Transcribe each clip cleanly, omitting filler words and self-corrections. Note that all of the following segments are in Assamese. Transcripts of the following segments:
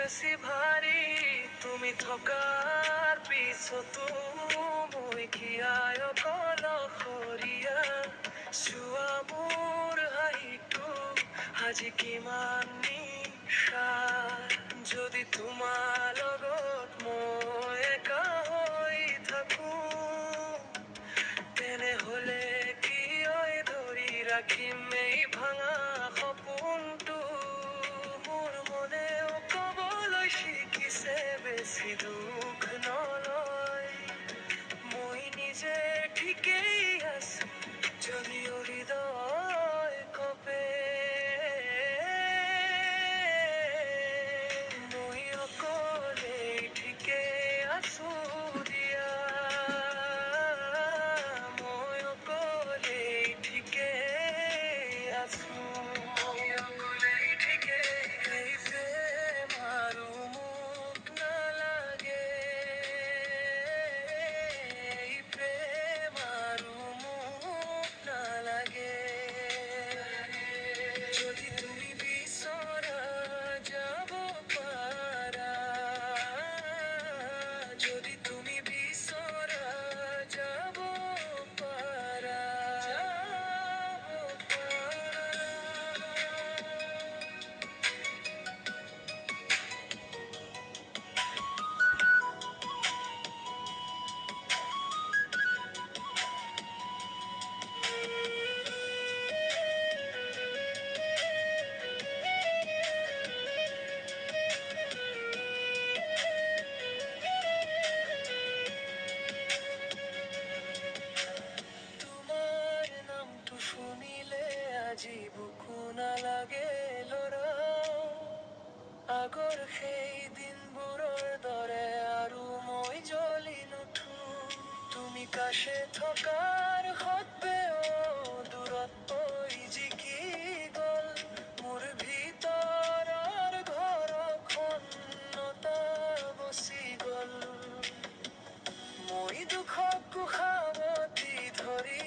বেছি ভাৰী তুমি থকাৰ পিছতো মই কিয় অকলশৰীয়া চোৱা মোৰ হাঁহিটো আজি কিমান নিশাৰ যদি তোমাৰ লগত মই একা হৈ থাকো তেনেহলে কিয় ধৰি ৰাখিম এই ভাঙা সপোনটো মোৰ মনেও কবলৈ শিকিছে বেছি দুখ নলয় মই নিজে ঠিকেই আছো যদিও হৃদয় কপে মই অকলে ঠিকে আছো দিয়া মই অকলে ঠিকে আছো মই অকলে ঠিকে এই প্ৰেম আৰু মোক নালাগে এই প্ৰেম আৰু মোক নালাগে যদি তুমি বিচৰা যাব পাৰা যদি তুমি বিচৰা যাব পাৰা যাব তোমাৰ নামটো শুনিলে আজি বুকু নালাগে লৰা আগৰ সেই দিনবোৰৰ দৰে আৰু মই জ্বলি নুঠো তুমি কাষে থকাৰ সত্বেও দূৰত হৈ জিকি গল মোৰ ভিতৰৰ ঘৰখন নটা বচি গল মই দুখক সাৱটি ধৰি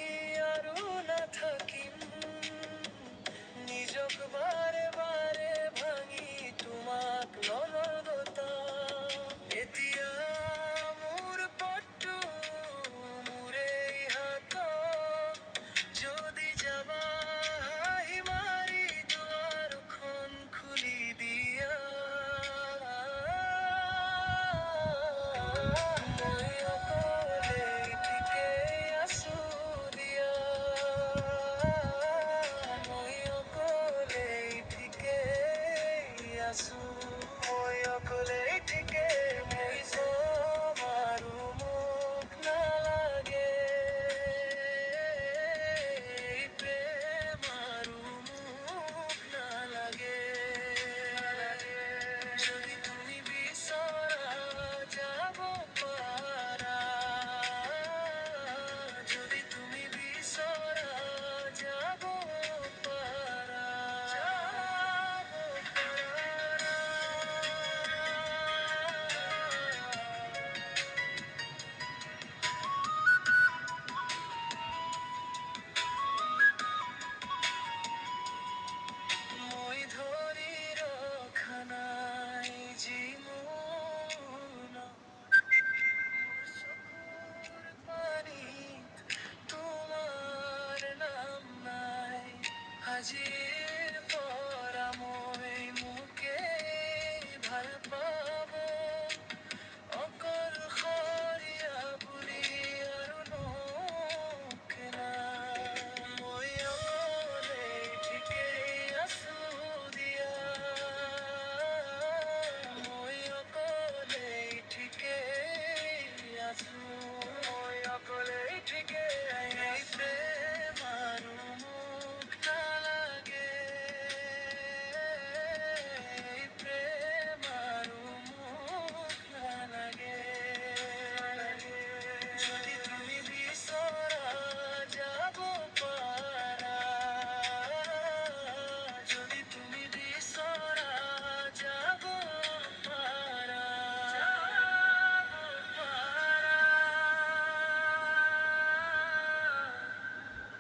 আৰু নাথাকিম নিজক বাৰে বাৰে ভাঙি তোমাক নলগতা এতিয়া মোৰ পটটো মোৰে হাতত যদি যাবা হাঁহি মাৰি দুৱাৰখন খুলি দিয়া মই অকলে ঠিকে আছো দিয়া মই অকলে ঠিকে আছো মই অকলে ঠিকে মই চব আৰু মোক নালাগে এই প্ৰেম আৰু মোক নালাগে যদি তুমি বিচৰা যাব পাৰা যদি তুমি বিচৰা যাব পাৰা যাব পাৰা মই ধৰি ৰখা নাই জীৱন মোৰ চকুৰ পানীত তোমাৰ নাম নাই আজি